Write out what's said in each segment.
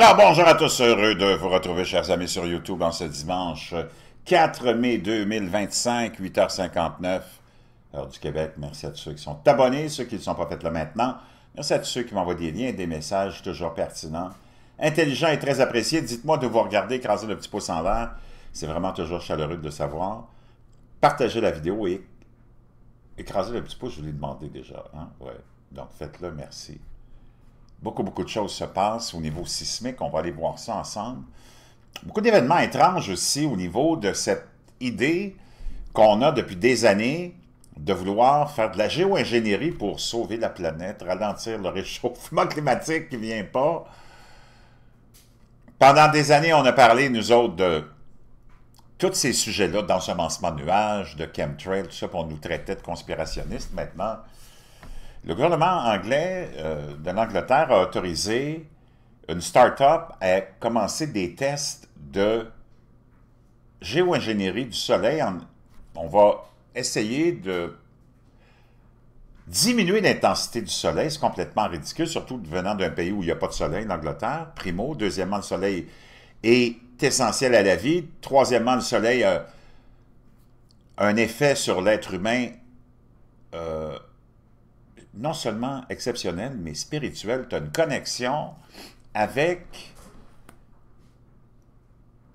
Alors, bonjour à tous, heureux de vous retrouver, chers amis, sur YouTube en ce dimanche 4 mai 2025, 8h59, heure du Québec. Merci à tous ceux qui sont abonnés, ceux qui ne sont pas faits là maintenant. Merci à tous ceux qui m'envoient des liens et des messages toujours pertinents, intelligents et très appréciés. Dites-moi de vous regarder, écraser le petit pouce en l'air. C'est vraiment toujours chaleureux de le savoir. Partagez la vidéo et écrasez le petit pouce, je vous l'ai demandé déjà. Hein? Ouais. Donc, faites-le, merci. Beaucoup de choses se passent au niveau sismique. On va aller voir ça ensemble. Beaucoup d'événements étranges aussi au niveau de cette idée qu'on a depuis des années de vouloir faire de la géo-ingénierie pour sauver la planète, ralentir le réchauffement climatique qui ne vient pas. Pendant des années, on a parlé, nous autres, de tous ces sujets-là, d'ensemencement de nuages, de chemtrails, tout ça, pour nous traiter de conspirationnistes. Maintenant, le gouvernement anglais de l'Angleterre a autorisé une start-up à commencer des tests de géo-ingénierie du soleil. On va essayer de diminuer l'intensité du soleil. C'est complètement ridicule, surtout venant d'un pays où il n'y a pas de soleil, l'Angleterre, primo. Deuxièmement, le soleil est essentiel à la vie. Troisièmement, le soleil a un effet sur l'être humain non seulement exceptionnel, mais spirituel. Tu as une connexion avec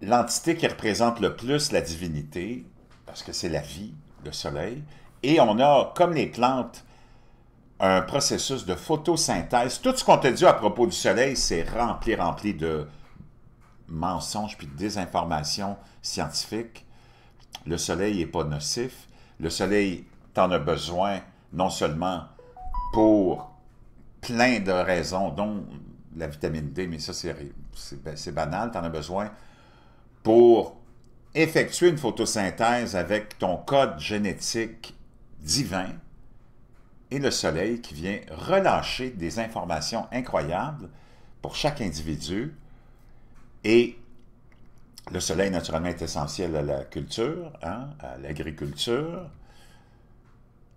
l'entité qui représente le plus la divinité, parce que c'est la vie, le soleil, et on a, comme les plantes, un processus de photosynthèse. Tout ce qu'on te dit à propos du soleil, c'est rempli de mensonges puis de désinformation scientifique. Le soleil n'est pas nocif. Le soleil, t'en as besoin non seulement pour plein de raisons, dont la vitamine D, mais ça c'est banal, tu en as besoin pour effectuer une photosynthèse avec ton code génétique divin et le soleil qui vient relâcher des informations incroyables pour chaque individu. Et le soleil, naturellement, est essentiel à la culture, hein, à l'agriculture.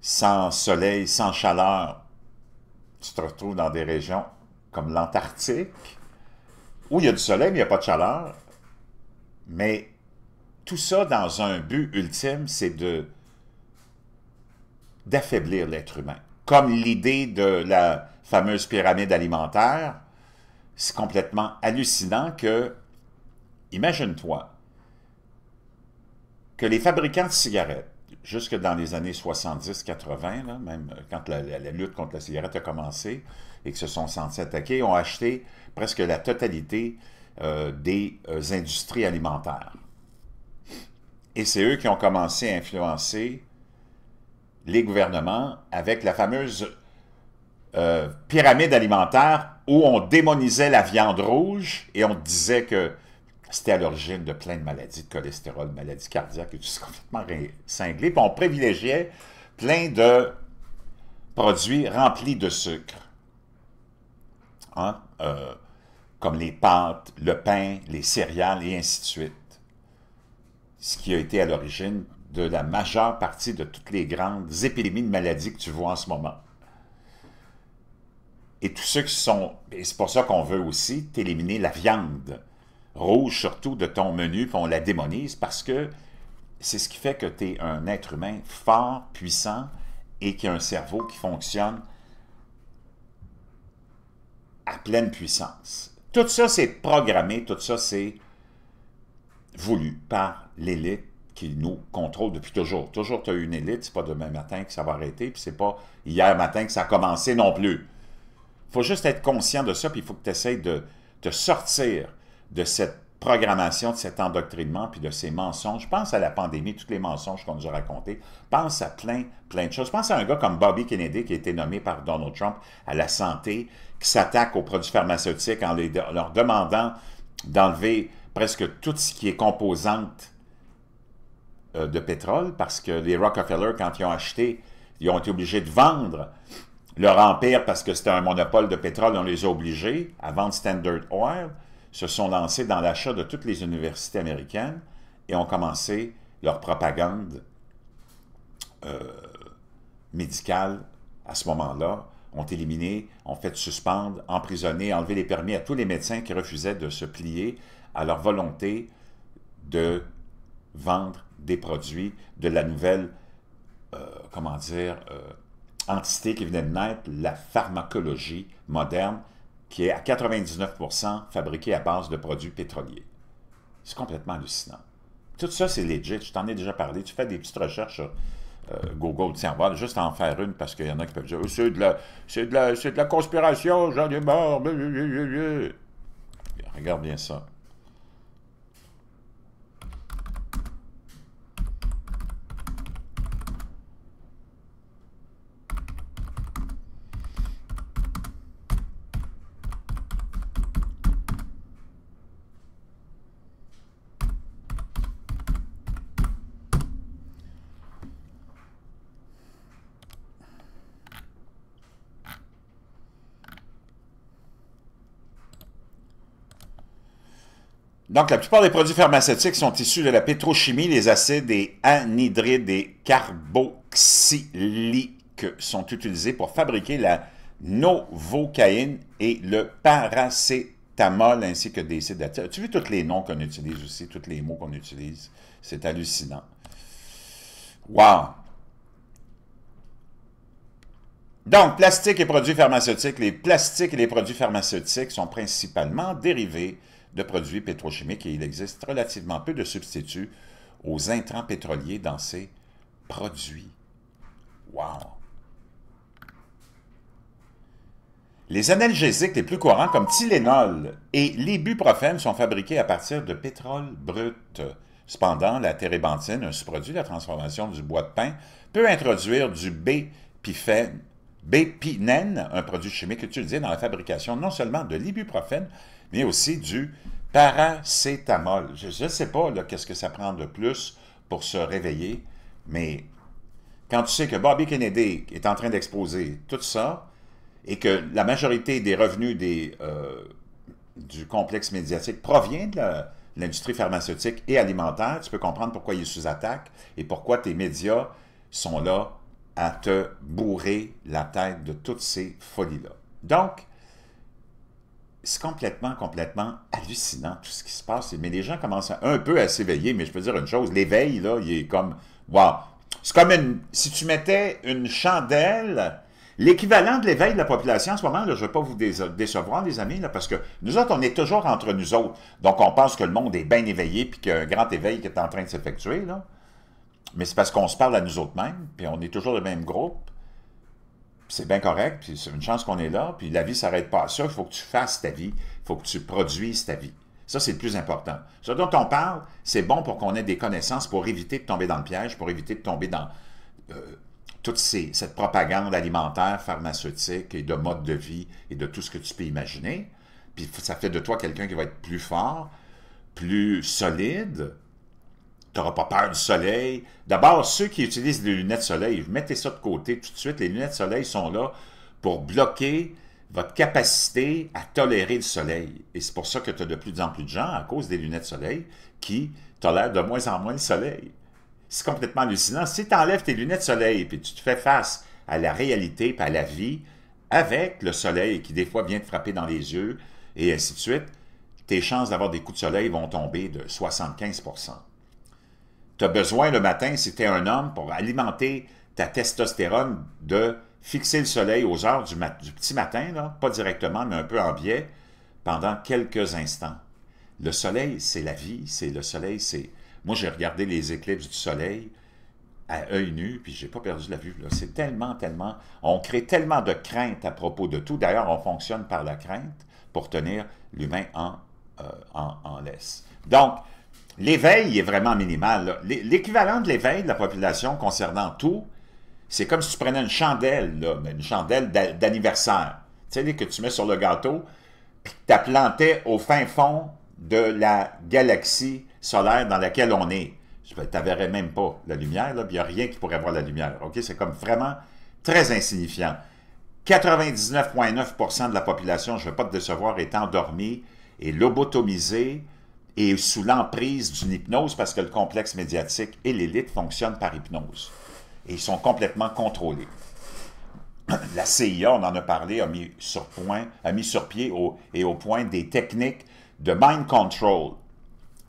Sans soleil, sans chaleur, tu te retrouves dans des régions comme l'Antarctique, où il y a du soleil, mais il n'y a pas de chaleur. Mais tout ça dans un but ultime, c'est d'affaiblir l'être humain. Comme l'idée de la fameuse pyramide alimentaire, c'est complètement hallucinant que, imagine-toi, que les fabricants de cigarettes, jusque dans les années 70-80, même quand la lutte contre la cigarette a commencé et que se sont sentis attaqués, ont acheté presque la totalité des industries alimentaires. Et c'est eux qui ont commencé à influencer les gouvernements avec la fameuse pyramide alimentaire où on démonisait la viande rouge et on disait que c'était à l'origine de plein de maladies de cholestérol, maladies cardiaques, et tout c'est complètement cinglé. Puis on privilégiait plein de produits remplis de sucre. Hein? Comme les pâtes, le pain, les céréales, et ainsi de suite. Ce qui a été à l'origine de la majeure partie de toutes les grandes épidémies de maladies que tu vois en ce moment. Et tous ceux qui sont... Et c'est pour ça qu'on veut aussi t'éliminer la viande rouge, surtout de ton menu, puis on la démonise, parce que c'est ce qui fait que tu es un être humain fort, puissant, et qui a un cerveau qui fonctionne à pleine puissance. Tout ça, c'est programmé, tout ça, c'est voulu par l'élite qui nous contrôle depuis toujours. Toujours, tu as une élite, c'est pas demain matin que ça va arrêter, puis c'est pas hier matin que ça a commencé non plus. Il faut juste être conscient de ça, puis il faut que tu essaies de te sortir de cette programmation, de cet endoctrinement, puis de ces mensonges. Pense à la pandémie, tous les mensonges qu'on nous a racontés. Pense à plein de choses. Pense à un gars comme Bobby Kennedy qui a été nommé par Donald Trump à la santé, qui s'attaque aux produits pharmaceutiques en leur demandant d'enlever presque tout ce qui est composante de pétrole, parce que les Rockefeller, quand ils ont acheté, ils ont été obligés de vendre leur empire parce que c'était un monopole de pétrole, on les a obligés à vendre Standard Oil, se sont lancés dans l'achat de toutes les universités américaines et ont commencé leur propagande médicale à ce moment-là ont éliminé, ont fait suspendre, emprisonner, enlever les permis à tous les médecins qui refusaient de se plier à leur volonté de vendre des produits de la nouvelle, comment dire, entité qui venait de naître, la pharmacologie moderne, qui est à 99% fabriquée à base de produits pétroliers. C'est complètement hallucinant. Tout ça, c'est legit. Je t'en ai déjà parlé. Tu fais des petites recherches sur Google. Tiens, on va juste en faire une parce qu'il y en a qui peuvent dire c'est de la conspiration, j'en ai mort. Regarde bien ça. Donc, la plupart des produits pharmaceutiques sont issus de la pétrochimie. Les acides et anhydrides et carboxyliques sont utilisés pour fabriquer la novocaïne et le paracétamol, ainsi que des sédatifs. Tu vois tous les noms qu'on utilise aussi, tous les mots qu'on utilise. C'est hallucinant. Wow! Donc, plastique et produits pharmaceutiques. Les plastiques et les produits pharmaceutiques sont principalement dérivés de produits pétrochimiques et il existe relativement peu de substituts aux intrants pétroliers dans ces produits. Wow! Les analgésiques les plus courants comme Tylenol et l'ibuprofène sont fabriqués à partir de pétrole brut. Cependant, la térébenthine, un sous-produit de la transformation du bois de pin, peut introduire du bépinène, un produit chimique utilisé dans la fabrication non seulement de l'ibuprofène, mais aussi du paracétamol. Je ne sais pas qu'est-ce que ça prend de plus pour se réveiller, mais quand tu sais que Bobby Kennedy est en train d'exposer tout ça, et que la majorité des revenus du complexe médiatique provient de l'industrie pharmaceutique et alimentaire, tu peux comprendre pourquoi il est sous attaque et pourquoi tes médias sont là à te bourrer la tête de toutes ces folies-là. Donc, c'est complètement hallucinant tout ce qui se passe. Mais les gens commencent un peu à s'éveiller, mais je peux dire une chose, l'éveil, là, il est comme, wow! C'est comme si tu mettais une chandelle, l'équivalent de l'éveil de la population en ce moment, là, je ne vais pas vous décevoir, les amis, là, parce que nous autres, on est toujours entre nous autres. Donc, on pense que le monde est bien éveillé, puis qu'il y a un grand éveil qui est en train de s'effectuer, là. Mais c'est parce qu'on se parle à nous autres mêmes, puis on est toujours le même groupe. C'est bien correct, puis c'est une chance qu'on est là, puis la vie ne s'arrête pas à ça, il faut que tu fasses ta vie, il faut que tu produises ta vie. Ça, c'est le plus important. Ce dont on parle, c'est bon pour qu'on ait des connaissances pour éviter de tomber dans le piège, pour éviter de tomber dans toute cette propagande alimentaire, pharmaceutique et de mode de vie et de tout ce que tu peux imaginer. Puis ça fait de toi quelqu'un qui va être plus fort, plus solide. Tu n'auras pas peur du soleil. D'abord, ceux qui utilisent des lunettes soleil, mettez ça de côté tout de suite. Les lunettes soleil sont là pour bloquer votre capacité à tolérer le soleil. Et c'est pour ça que tu as de plus en plus de gens, à cause des lunettes soleil, qui tolèrent de moins en moins le soleil. C'est complètement hallucinant. Si tu enlèves tes lunettes soleil et tu te fais face à la réalité et à la vie avec le soleil qui des fois vient te frapper dans les yeux et ainsi de suite, tes chances d'avoir des coups de soleil vont tomber de 75%. Tu as besoin le matin, si tu es un homme, pour alimenter ta testostérone, de fixer le soleil aux heures du petit matin, là, pas directement, mais un peu en biais, pendant quelques instants. Le soleil, c'est la vie, le soleil, c'est... Moi, j'ai regardé les éclipses du soleil à œil nu, puis j'ai pas perdu la vue. C'est tellement... On crée tellement de crainte à propos de tout. D'ailleurs, on fonctionne par la crainte pour tenir l'humain en laisse. Donc, l'éveil est vraiment minimal. L'équivalent de l'éveil de la population concernant tout, c'est comme si tu prenais une chandelle, là, une chandelle d'anniversaire, tu sais, que tu mets sur le gâteau, puis que tu la plantais au fin fond de la galaxie solaire dans laquelle on est. Tu ne verrais même pas la lumière, il n'y a rien qui pourrait voir la lumière. Okay? C'est comme vraiment très insignifiant. 99,9% de la population, je ne vais pas te décevoir, est endormie et lobotomisée et sous l'emprise d'une hypnose parce que le complexe médiatique et l'élite fonctionnent par hypnose. Et ils sont complètement contrôlés. La CIA, on en a parlé, a mis sur pied et au point des techniques de mind control,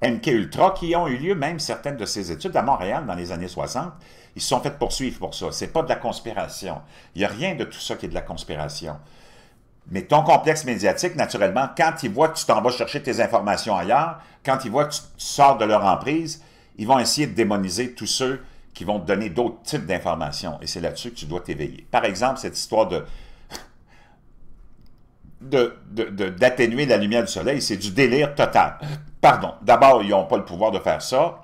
MK Ultra, qui ont eu lieu, même certaines de ces études à Montréal dans les années 60, ils se sont fait poursuivre pour ça. C'est pas de la conspiration. Il n'y a rien de tout ça qui est de la conspiration. Mais ton complexe médiatique, naturellement, quand ils voient que tu t'en vas chercher tes informations ailleurs, quand ils voient que tu sors de leur emprise, ils vont essayer de démoniser tous ceux qui vont te donner d'autres types d'informations. Et c'est là-dessus que tu dois t'éveiller. Par exemple, cette histoire d'atténuer la lumière du soleil, c'est du délire total. Pardon. D'abord, ils n'ont pas le pouvoir de faire ça.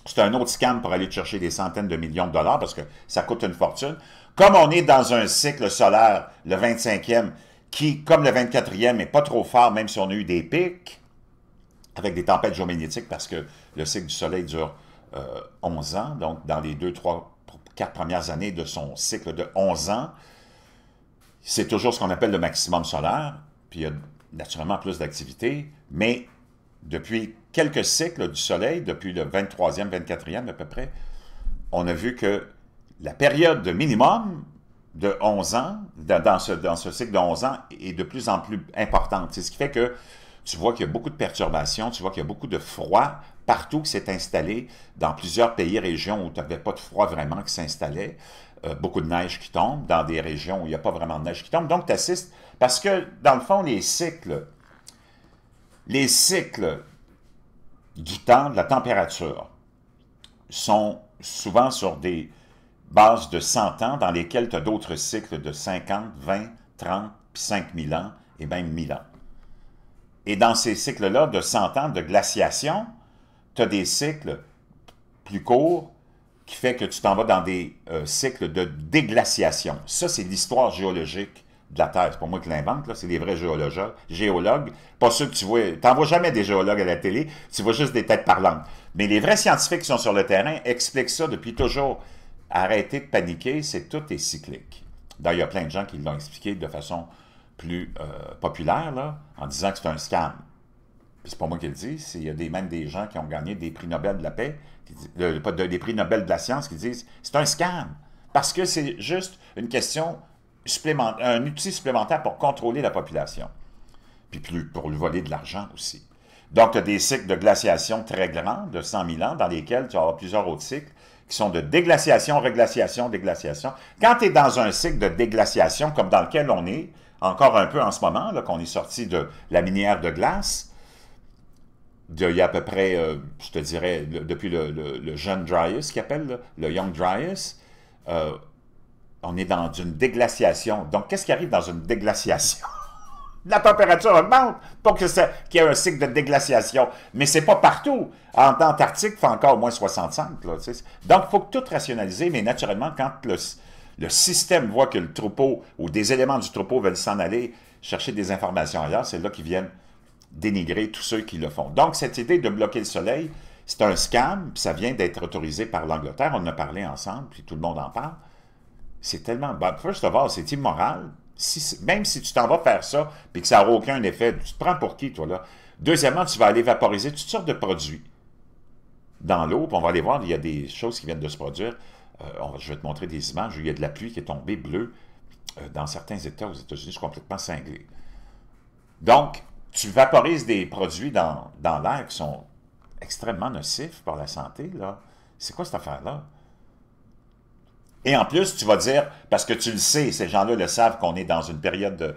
C'est un autre scam pour aller te chercher des centaines de millions de dollars parce que ça coûte une fortune. Comme on est dans un cycle solaire, le 25e, qui, comme le 24e, n'est pas trop fort, même si on a eu des pics, avec des tempêtes géomagnétiques, parce que le cycle du soleil dure 11 ans, donc dans les 2, 3, 4 premières années de son cycle de 11 ans, c'est toujours ce qu'on appelle le maximum solaire, puis il y a naturellement plus d'activité, mais depuis quelques cycles du soleil, depuis le 23e, 24e à peu près, on a vu que la période de minimum de 11 ans, dans ce cycle de 11 ans, est de plus en plus importante. C'est ce qui fait que tu vois qu'il y a beaucoup de perturbations, tu vois qu'il y a beaucoup de froid partout qui s'est installé, dans plusieurs pays et régions où tu n'avais pas de froid vraiment qui s'installait, beaucoup de neige qui tombe, dans des régions où il n'y a pas vraiment de neige qui tombe. Donc, tu assistes, parce que, dans le fond, les cycles du temps, de la température, sont souvent sur des bases de 100 ans dans lesquelles tu as d'autres cycles de 50, 20, 30, puis 5000 ans et même 1000 ans. Et dans ces cycles-là de 100 ans de glaciation, tu as des cycles plus courts qui fait que tu t'en vas dans des cycles de déglaciation. Ça, c'est l'histoire géologique de la Terre. C'est pas moi qui l'invente, c'est les vrais géologues. Pas ceux que tu vois. Tu n'en vois jamais des géologues à la télé, tu vois juste des têtes parlantes. Mais les vrais scientifiques qui sont sur le terrain expliquent ça depuis toujours. Arrêtez de paniquer, tout est cyclique. D'ailleurs, il y a plein de gens qui l'ont expliqué de façon plus populaire, là, en disant que c'est un scam. Puis c'est pas moi qui le dis, il y a même des gens qui ont gagné des prix Nobel de la paix, des prix Nobel de la science qui disent c'est un scam. Parce que c'est juste une question supplémentaire, un outil supplémentaire pour contrôler la population. Puis pour lui voler de l'argent aussi. Donc, tu as des cycles de glaciation très grands, de 100 000 ans, dans lesquels tu vas avoir plusieurs autres cycles qui sont de déglaciation, réglaciation, déglaciation. Quand tu es dans un cycle de déglaciation, comme dans lequel on est, encore un peu en ce moment, qu'on est sorti de la minière de glace, il y a à peu près, je te dirais, depuis le jeune Dryas, qui appelle le Young Dryas, on est dans une déglaciation. Donc, qu'est-ce qui arrive dans une déglaciation? La température augmente pour qu'il y ait un cycle de déglaciation. Mais c'est pas partout. En Antarctique, il fait encore au moins 65. Là, donc, il faut tout rationaliser, mais naturellement, quand le système voit que le troupeau ou des éléments du troupeau veulent s'en aller chercher des informations ailleurs, c'est là qu'ils viennent dénigrer tous ceux qui le font. Donc, cette idée de bloquer le soleil, c'est un scam, puis ça vient d'être autorisé par l'Angleterre. On en a parlé ensemble, puis tout le monde en parle. C'est tellement... first of all, c'est immoral. Même si tu t'en vas faire ça, puis que ça n'aura aucun effet, tu te prends pour qui, toi, là? Deuxièmement, tu vas aller vaporiser toutes sortes de produits dans l'eau, puis on va aller voir, il y a des choses qui viennent de se produire. Je vais te montrer des images où il y a de la pluie qui est tombée bleue dans certains États aux États-Unis, je suis complètement cinglé. Donc, tu vaporises des produits dans l'air qui sont extrêmement nocifs pour la santé, là. C'est quoi cette affaire-là? Et en plus, tu vas dire, parce que tu le sais, ces gens-là le savent, qu'on est dans une période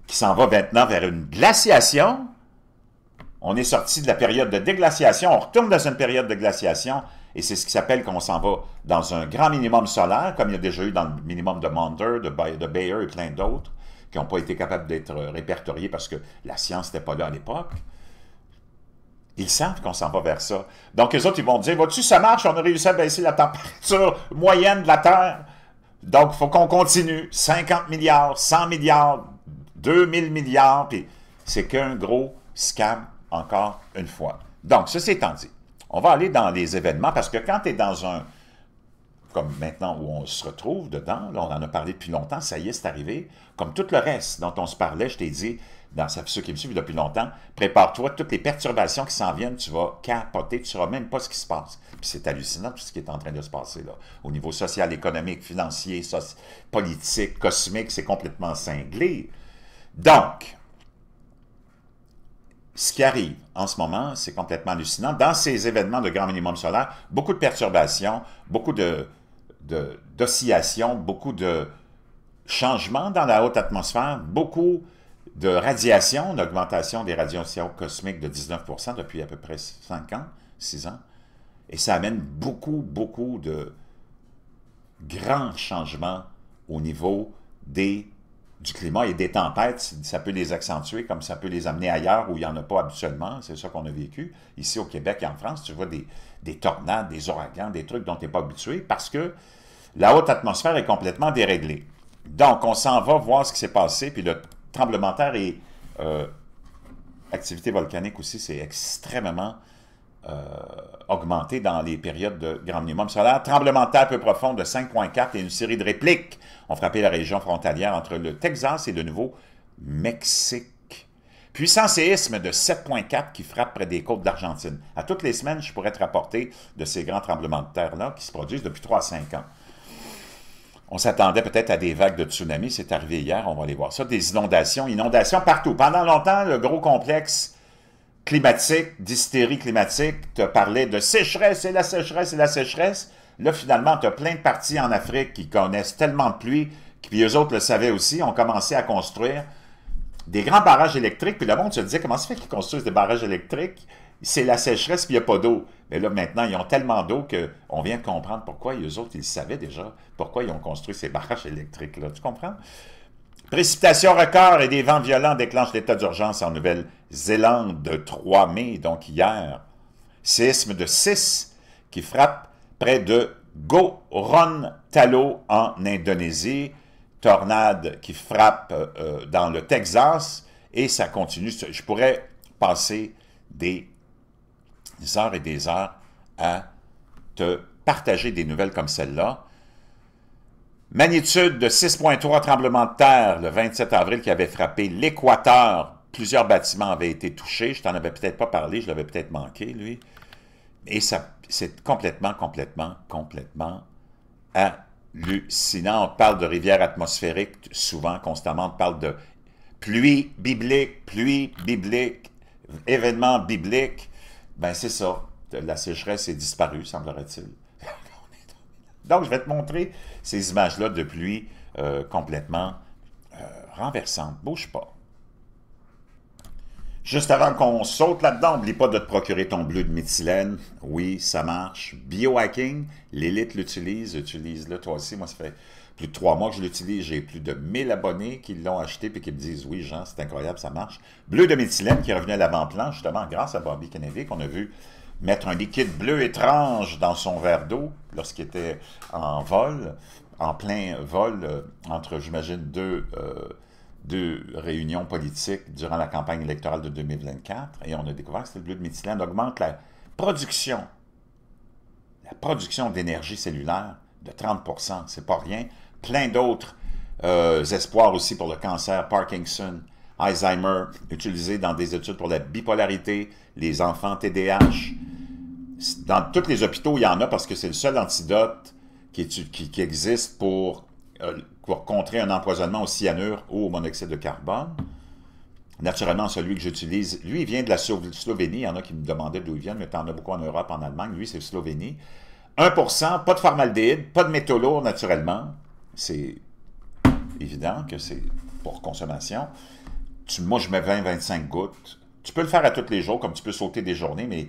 qui s'en va maintenant vers une glaciation. On est sorti de la période de déglaciation, on retourne dans une période de glaciation, et c'est ce qui s'appelle qu'on s'en va dans un grand minimum solaire, comme il y a déjà eu dans le minimum de Maunder, de Bayer et plein d'autres, qui n'ont pas été capables d'être répertoriés parce que la science n'était pas là à l'époque. Ils savent qu'on s'en va vers ça. Donc, les autres, ils vont dire, vois-tu, ça marche, on a réussi à baisser la température moyenne de la Terre. Donc, il faut qu'on continue. 50 milliards, 100 milliards, 2000 milliards, puis c'est qu'un gros scam, encore une fois. Donc, ceci étant dit, on va aller dans les événements, parce que quand tu es dans comme maintenant où on se retrouve dedans, là, on en a parlé depuis longtemps, ça y est, c'est arrivé, comme tout le reste dont on se parlait, je t'ai dit, dans ceux qui me suivent depuis longtemps, prépare-toi, toutes les perturbations qui s'en viennent, tu vas capoter, tu ne sauras même pas ce qui se passe. Puis c'est hallucinant tout ce qui est en train de se passer là. Au niveau social, économique, financier, politique, cosmique, c'est complètement cinglé. Donc, ce qui arrive en ce moment, c'est complètement hallucinant. Dans ces événements de grand minimum solaire, beaucoup de perturbations, beaucoup d'oscillations, beaucoup de changements dans la haute atmosphère, beaucoup de radiation, une augmentation des radiations cosmiques de 19% depuis à peu près 5 ans, 6 ans. Et ça amène beaucoup, beaucoup de grands changements au niveau du climat et des tempêtes. Ça peut les accentuer comme ça peut les amener ailleurs où il n'y en a pas habituellement. C'est ça qu'on a vécu. Ici au Québec et en France, tu vois des tornades, des ouragans, des trucs dont tu n'es pas habitué parce que la haute atmosphère est complètement déréglée. Donc, on s'en va voir ce qui s'est passé, puis le tremblement de terre et activité volcanique aussi, c'est extrêmement augmenté dans les périodes de grand minimum solaire. Tremblement de terre peu profond de 5,4 et une série de répliques ont frappé la région frontalière entre le Texas et le Nouveau-Mexique. Puissant séisme de 7,4 qui frappe près des côtes d'Argentine. À toutes les semaines, je pourrais te rapporter de ces grands tremblements de terre-là qui se produisent depuis 3 à 5 ans. On s'attendait peut-être à des vagues de tsunami, c'est arrivé hier, on va aller voir ça. Des inondations partout. Pendant longtemps, le gros complexe climatique, d'hystérie climatique, te parlait de sécheresse, et la sécheresse, et la sécheresse. Là, finalement, tu as plein de parties en Afrique qui connaissent tellement de pluie, puis eux autres le savaient aussi, ont commencé à construire des grands barrages électriques, puis le monde se disait, comment ça fait qu'ils construisent des barrages électriques? C'est la sécheresse, puis il n'y a pas d'eau. Mais là, maintenant, ils ont tellement d'eau qu'on vient de comprendre pourquoi eux autres, ils savaient déjà pourquoi ils ont construit ces barrages électriques-là. Tu comprends? Précipitations records et des vents violents déclenchent l'état d'urgence en Nouvelle-Zélande le 3 mai, donc hier. Séisme de 6 qui frappe près de Gorontalo en Indonésie. Tornade qui frappe dans le Texas et ça continue. Je pourrais passer des heures et des heures à te partager des nouvelles comme celle-là. Magnitude de 6,3 tremblement de terre le 27 avril qui avait frappé l'Équateur. Plusieurs bâtiments avaient été touchés. Je t'en avais peut-être pas parlé, je l'avais peut-être manqué, lui. Et ça, c'est complètement hallucinant. On parle de rivières atmosphériques souvent, constamment. On parle de pluie biblique, événements bibliques. Ben c'est ça. La sécheresse est disparue, semblerait-il. Donc, je vais te montrer ces images-là de pluie complètement renversantes. Bouge pas. Juste avant qu'on saute là-dedans, n'oublie pas de te procurer ton bleu de méthylène. Oui, ça marche. Biohacking, l'élite l'utilise. Utilise-le toi aussi. Moi, ça fait plus de 3 mois que je l'utilise. J'ai plus de 1000 abonnés qui l'ont acheté et qui me disent « Oui, Jean, c'est incroyable, ça marche. » Bleu de méthylène qui est revenu à l'avant-plan, justement, grâce à Bobby Kennedy, qu'on a vu mettre un liquide bleu étrange dans son verre d'eau lorsqu'il était en vol, en plein vol, entre, j'imagine, deux réunions politiques durant la campagne électorale de 2024, et on a découvert que le bleu de méthylène augmente la production d'énergie cellulaire de 30%, c'est pas rien. Plein d'autres espoirs aussi pour le cancer, Parkinson, Alzheimer, utilisé dans des études pour la bipolarité, les enfants TDAH. Dans tous les hôpitaux, il y en a parce que c'est le seul antidote qui existe pour contrer un empoisonnement au cyanure ou au monoxyde de carbone. Naturellement, celui que j'utilise, lui, il vient de la Slovénie. Il y en a qui me demandaient d'où il vient, mais tu en as beaucoup en Europe, en Allemagne. Lui, c'est Slovénie. 1%, pas de formaldéhyde, pas de métaux lourds, naturellement. C'est évident que c'est pour consommation. Moi, je mets 20-25 gouttes. Tu peux le faire à tous les jours, comme tu peux sauter des journées, mais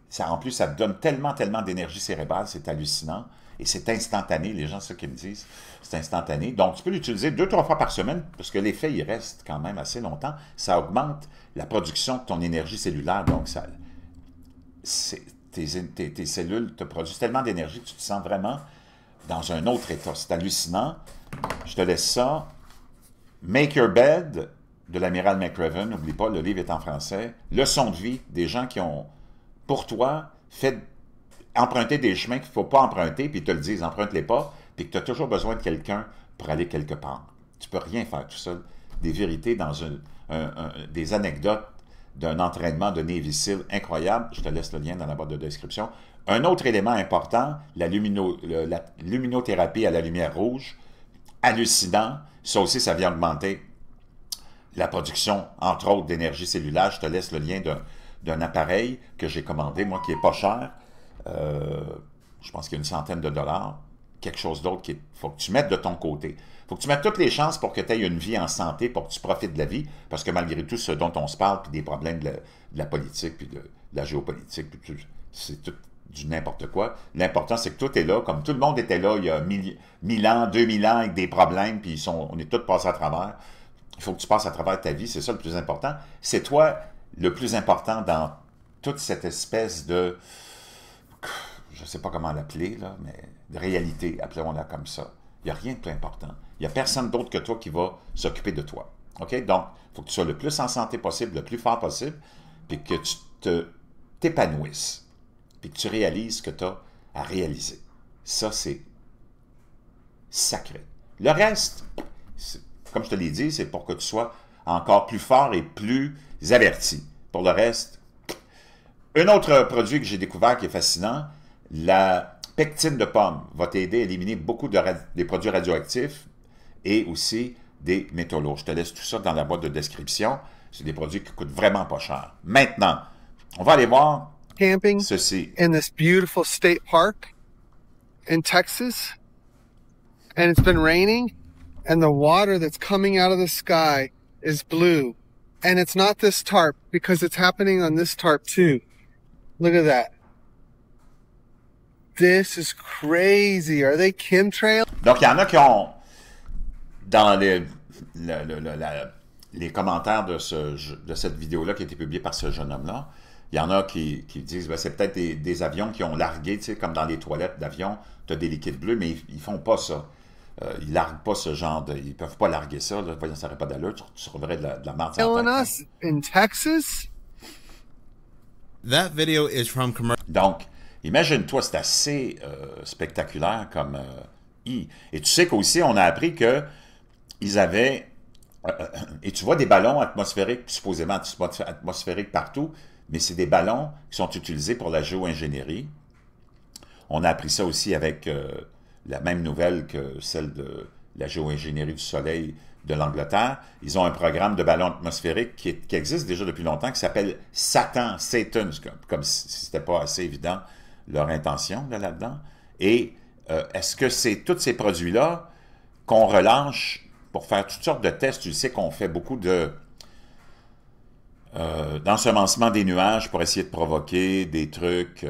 ça, en plus, ça te donne tellement d'énergie cérébrale, c'est hallucinant. Et c'est instantané, les gens, c'est ce qu'ils me disent, c'est instantané. Donc, tu peux l'utiliser 2-3 fois par semaine, parce que l'effet, il reste quand même assez longtemps. Ça augmente la production de ton énergie cellulaire, donc tes cellules te produisent tellement d'énergie que tu te sens vraiment dans un autre état. C'est hallucinant. Je te laisse ça. Make Your Bed, de l'amiral McRaven, n'oublie pas, le livre est en français. Leçon de vie, des gens qui ont, pour toi, fait emprunter des chemins qu'il ne faut pas emprunter, puis ils te le disent, emprunte-les pas, puis que tu as toujours besoin de quelqu'un pour aller quelque part. Tu ne peux rien faire tout seul. Des vérités dans des anecdotes d'un entraînement de Navy SEAL incroyable. Je te laisse le lien dans la boîte de description. Un autre élément important, la luminothérapie à la lumière rouge, hallucinant. Ça aussi, ça vient augmenter la production, entre autres, d'énergie cellulaire. Je te laisse le lien d'un appareil que j'ai commandé, moi, qui n'est pas cher. Je pense qu'il y a une centaine de dollars. Quelque chose d'autre qu'il faut que tu mettes de ton côté. Il faut que tu mettes toutes les chances pour que tu aies une vie en santé, pour que tu profites de la vie, parce que malgré tout ce dont on se parle, puis des problèmes de la politique, puis de la géopolitique, c'est tout du n'importe quoi. L'important, c'est que tout est là, comme tout le monde était là il y a 1000 ans, 2000 ans, avec des problèmes, puis on est tous passés à travers. Il faut que tu passes à travers ta vie, c'est ça le plus important. C'est toi le plus important dans toute cette espèce de... je ne sais pas comment l'appeler, là, mais de réalité, appelons-la comme ça. Il n'y a rien de plus important. Il n'y a personne d'autre que toi qui va s'occuper de toi. OK? Donc, il faut que tu sois le plus en santé possible, le plus fort possible, puis que tu t'épanouisses, puis que tu réalises ce que tu as à réaliser. Ça, c'est sacré. Le reste, comme je te l'ai dit, c'est pour que tu sois encore plus fort et plus averti. Pour le reste, un autre produit que j'ai découvert qui est fascinant, la pectine de pomme va t'aider à éliminer beaucoup des produits radioactifs et aussi des métaux lourds. Je te laisse tout ça dans la boîte de description. C'est des produits qui coûtent vraiment pas cher. Maintenant, on va aller voir camping ceci. In this beautiful state park in Texas, and it's been raining, and the water that's coming out of the sky is blue. And it's not this tarp, because it's happening on this tarp too. Look at that. This is crazy. Are they chemtrails? Donc, il y en a qui ont, dans les commentaires de cette vidéo-là qui a été publiée par ce jeune homme-là, il y en a qui disent ben, c'est peut-être des avions qui ont largué, tu sais, comme dans les toilettes d'avion, tu as des liquides bleus, mais ils font pas ça. Ils larguent pas ce genre de... Ils peuvent pas larguer ça, là. Voyons, ça n'aurait pas d'allure, tu trouverais de la marde. Us in Texas? That video is from Donc, imagine-toi, c'est assez spectaculaire comme... Et tu sais qu'aussi, on a appris que ils avaient... et tu vois des ballons atmosphériques, supposément atmosphériques partout, mais c'est des ballons qui sont utilisés pour la géo-ingénierie. On a appris ça aussi avec la même nouvelle que celle de la géo-ingénierie du Soleil de l'Angleterre. Ils ont un programme de ballons atmosphériques qui existe déjà depuis longtemps, qui s'appelle Satan, comme si c'était pas assez évident leur intention là-dedans. Et est-ce que c'est tous ces produits-là qu'on relâche pour faire toutes sortes de tests? Tu sais qu'on fait beaucoup de d'ensemencement des nuages pour essayer de provoquer des trucs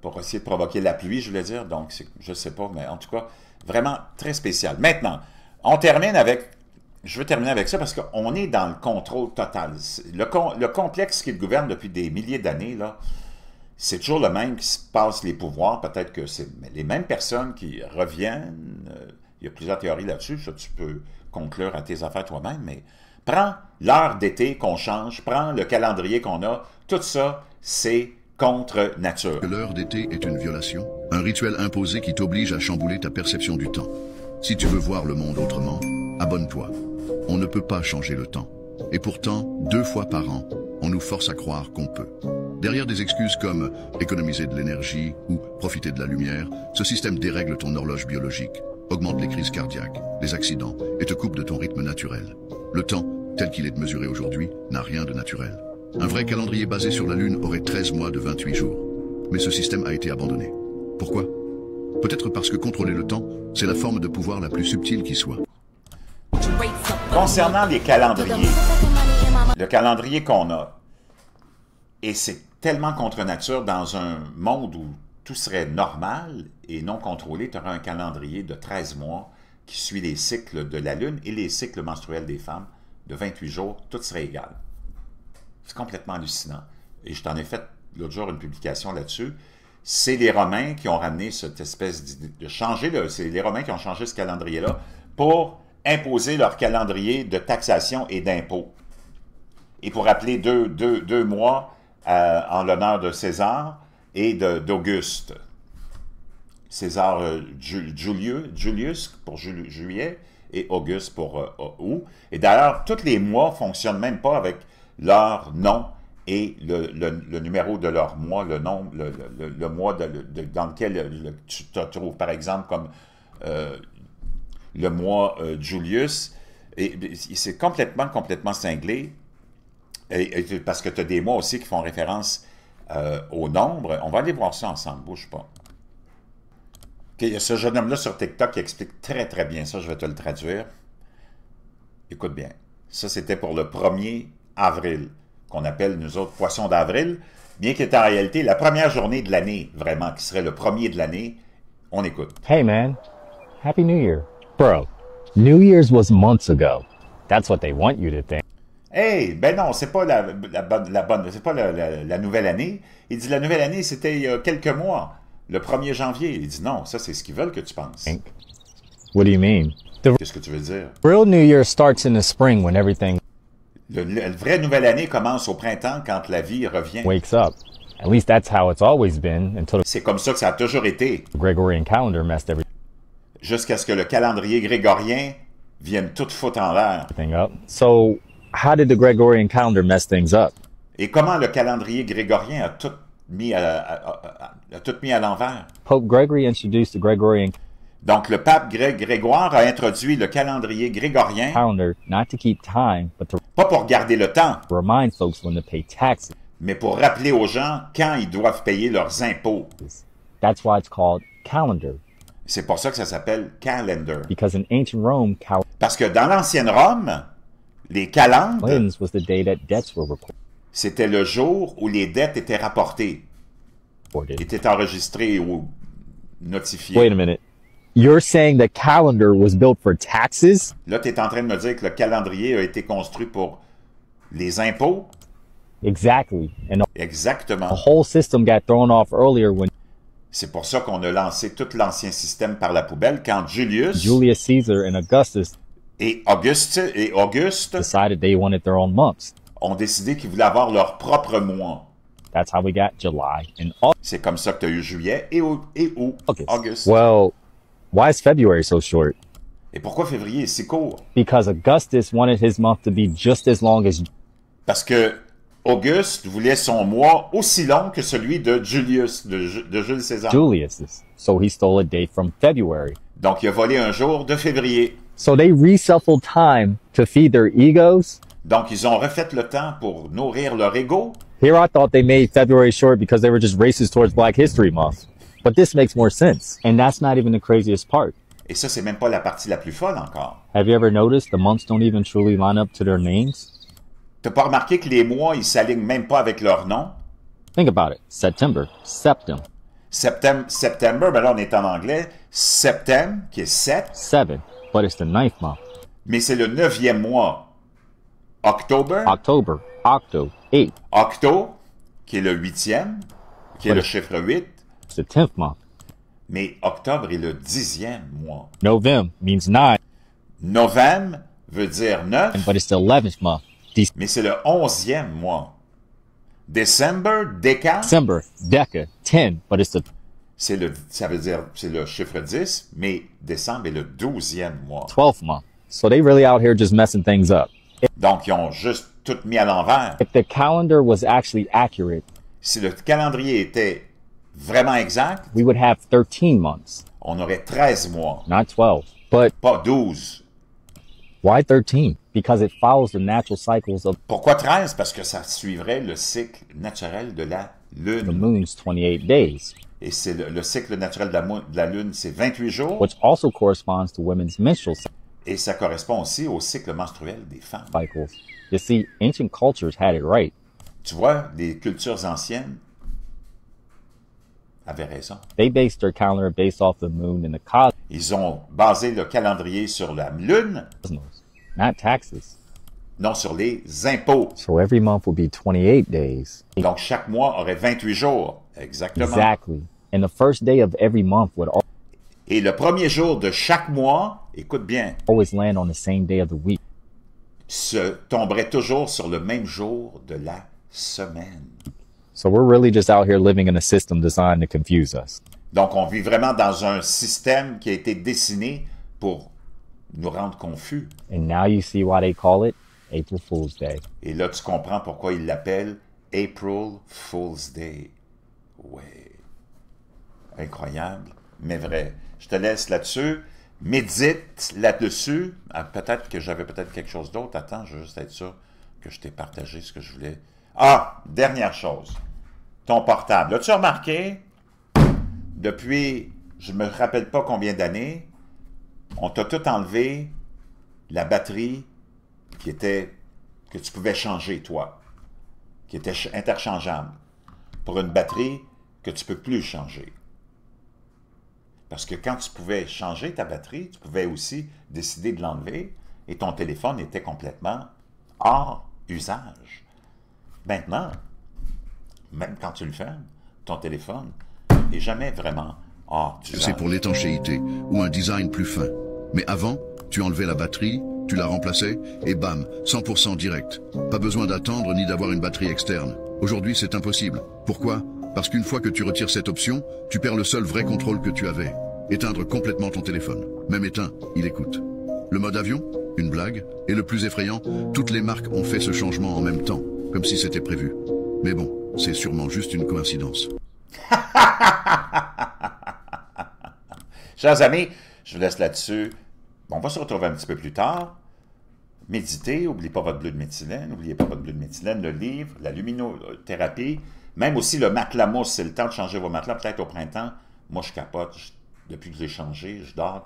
pour essayer de provoquer la pluie, je voulais dire. Donc, je ne sais pas, mais en tout cas, vraiment très spécial. Maintenant, on termine avec... Je veux terminer avec ça parce qu'on est dans le contrôle total. Le complexe qui le gouverne depuis des milliers d'années, là, c'est toujours le même qui se passe les pouvoirs. Peut-être que c'est les mêmes personnes qui reviennent. Il y a plusieurs théories là-dessus. Ça, tu peux conclure à tes affaires toi-même, mais prends l'heure d'été qu'on change, prends le calendrier qu'on a. Tout ça, c'est contre nature. L'heure d'été est une violation, un rituel imposé qui t'oblige à chambouler ta perception du temps. Si tu veux voir le monde autrement, abonne-toi. On ne peut pas changer le temps. Et pourtant, 2 fois par an, on nous force à croire qu'on peut. Derrière des excuses comme économiser de l'énergie ou profiter de la lumière, ce système dérègle ton horloge biologique, augmente les crises cardiaques, les accidents et te coupe de ton rythme naturel. Le temps, tel qu'il est mesuré aujourd'hui, n'a rien de naturel. Un vrai calendrier basé sur la Lune aurait 13 mois de 28 jours. Mais ce système a été abandonné. Pourquoi? Peut-être parce que contrôler le temps, c'est la forme de pouvoir la plus subtile qui soit. Concernant les calendriers, le calendrier qu'on a, et c'est tellement contre nature dans un monde où tout serait normal et non contrôlé, tu auras un calendrier de 13 mois qui suit les cycles de la Lune et les cycles menstruels des femmes de 28 jours, tout serait égal. C'est complètement hallucinant. Et je t'en ai fait l'autre jour une publication là-dessus. C'est les Romains qui ont ramené cette espèce de changer, c'est les Romains qui ont changé ce calendrier-là pour imposer leur calendrier de taxation et d'impôts. et pour rappeler deux mois en l'honneur de César et d'Auguste. César Julius pour juillet et Auguste pour août. Et d'ailleurs, tous les mois ne fonctionnent même pas avec leur nom et le numéro de leur mois, le mois dans lequel tu te trouves, par exemple, comme le mois Julius. Et c'est complètement cinglé, parce que tu as des mois aussi qui font référence au nombre. On va aller voir ça ensemble, bouge pas. Okay, il y a ce jeune homme-là sur TikTok qui explique très bien ça, je vais te le traduire. Écoute bien, ça c'était pour le 1er avril, qu'on appelle nous autres Poisson d'avril, bien qu'il est en réalité la première journée de l'année, vraiment, qui serait le 1er de l'année. On écoute. Hey man, Happy New Year. Bro, New Year's was months ago. That's what they want you to think. Hey, ben non, c'est pas la nouvelle année. Il dit la nouvelle année, c'était il y a quelques mois, le 1er janvier. Il dit non, ça c'est ce qu'ils veulent que tu penses. What do you mean? Qu'est-ce que tu veux dire? Real New Year starts in the spring when everything Le vrai nouvelle année commence au printemps quand la vie revient. wakes up. At least that's how it's always been until C'est comme ça que ça a toujours été, the Gregorian calendar messed jusqu'à ce que le calendrier grégorien vienne tout foutre en l'air. everything up. So, how did the Gregorian calendar mess things up? Et comment le calendrier grégorien a tout mis à l'envers? Pope Gregory introduced the Gregorian Donc, le pape Grégoire a introduit le calendrier grégorien, calendar not to keep time, but to pas pour garder le temps, remind folks when to pay taxes. mais pour rappeler aux gens quand ils doivent payer leurs impôts. That's why it's called calendar. C'est pour ça que ça s'appelle calendar. Because in ancient Rome, Parce que dans l'ancienne Rome, les calendes, Wednesday was the day that debts were c'était le jour où les dettes étaient rapportées, reported. étaient enregistrées ou notifiées. Wait a minute. You're saying the calendar was built for taxes? Là, tu es en train de me dire que le calendrier a été construit pour les impôts? Exactly. And the Exactement. whole system got thrown off earlier when C'est pour ça qu'on a lancé tout l'ancien système par la poubelle quand Julius Julius Caesar and Augustus et Auguste decided they wanted their own months. ont décidé qu'ils voulaient avoir leur propre mois. That's how we got July and August. C'est comme ça que tu as eu juillet et Auguste. Well, why is February so short? Et pourquoi février est si court? Because Augustus wanted his month to be just as long as Parce que Auguste voulait son mois aussi long que celui de Julius, de Jules César. Julius's. So he stole a day from February. Donc, il a volé un jour de février. So they reshuffled time to feed their egos. Donc, ils ont refait le temps pour nourrir leur ego. Here I thought they made February short because they were just racist towards Black History Month. But this makes more sense. And that's not even the craziest part. Et ça, c'est même pas la partie la plus folle encore. Have you ever noticed the months don't even truly line up to their names? T'as pas remarqué que les mois, ils s'alignent même pas avec leur nom? Think about it. September, septum, September, ben là, on est en anglais. Septembre, qui est 7, 7, but it's the 9th month. mais c'est le 9e mois. October, October, octo, 8, Octo, qui est le 8e, qui est le chiffre 8, it's the 10th month. mais octobre est le 10e mois. November means 9, Novembre veut dire 9, but it's the 11th month. mais c'est le 11e mois. December, Déca, December, deca, 10, but it's the ça veut dire, c'est le chiffre 10, mais décembre est le 12e mois. 12th month. So they really out here just messing things up. Donc, ils ont juste tout mis à l'envers. If the calendar was actually accurate, Si le calendrier était vraiment exact, we would have 13 months, on aurait 13 mois, not 12. But pas 12. why 13? Because it follows the natural cycles of Pourquoi 13? Parce que ça suivrait le cycle naturel de la the Lune. moon's 28 days, Et c'est le cycle naturel de la Lune, c'est 28 jours. which also corresponds to women's menstrual Et ça correspond aussi au cycle menstruel des femmes. cycles. You see, ancient cultures had it right. Tu vois, les cultures anciennes avaient raison. They based their calendar based off the moon and the Ils ont basé le calendrier sur la Lune, cosmos, not taxes. non sur les impôts. So every month would be 28 days. Donc, chaque mois aurait 28 jours. Exactement. Exactly. And the first day of every month would Et le premier jour de chaque mois, écoute bien, always land on the same day of the week. tomberait toujours sur le même jour de la semaine. So we're really just out here living in a system designed to confuse us. Donc, on vit vraiment dans un système qui a été dessiné pour nous rendre confus. And now you see why they call it April Fool's Day. Et là, tu comprends pourquoi ils l'appellent April Fool's Day. Ouais. Incroyable, mais vrai. Je te laisse là-dessus. Médite là-dessus. Ah, peut-être que j'avais peut-être quelque chose d'autre. Attends, je veux juste être sûr que je t'ai partagé ce que je voulais. Ah, dernière chose. Ton portable. As-tu remarqué, depuis, je ne me rappelle pas combien d'années, on t'a tout enlevé la batterie que tu pouvais changer, toi, qui était interchangeable, pour une batterie que tu ne peux plus changer. Parce que quand tu pouvais changer ta batterie, tu pouvais aussi décider de l'enlever et ton téléphone était complètement hors usage. Maintenant, même quand tu le fermes, ton téléphone n'est jamais vraiment hors d'usage. C'est pour l'étanchéité ou un design plus fin. Mais avant, tu enlevais la batterie, tu la remplaçais et bam, 100% direct. Pas besoin d'attendre ni d'avoir une batterie externe. Aujourd'hui, c'est impossible. Pourquoi ? Parce qu'une fois que tu retires cette option, tu perds le seul vrai contrôle que tu avais. Éteindre complètement ton téléphone. Même éteint, il écoute. Le mode avion ? Une blague. Et le plus effrayant, toutes les marques ont fait ce changement en même temps, comme si c'était prévu. Mais bon, c'est sûrement juste une coïncidence. Chers amis, je vous laisse là-dessus. On va se retrouver un petit peu plus tard. Méditez, n'oubliez pas votre bleu de méthylène, n'oubliez pas votre bleu de méthylène, le livre, la luminothérapie, même aussi le matelas mousse, c'est le temps de changer vos matelas, peut-être au printemps. Moi, je capote, depuis que je l'ai changé, je dors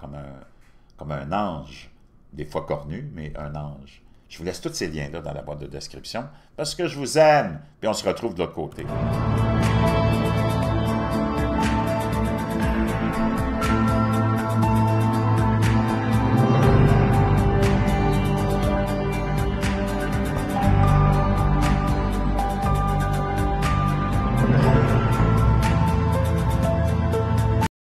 comme un ange, des fois cornu, mais un ange. Je vous laisse tous ces liens-là dans la boîte de description, parce que je vous aime, puis on se retrouve de l'autre côté.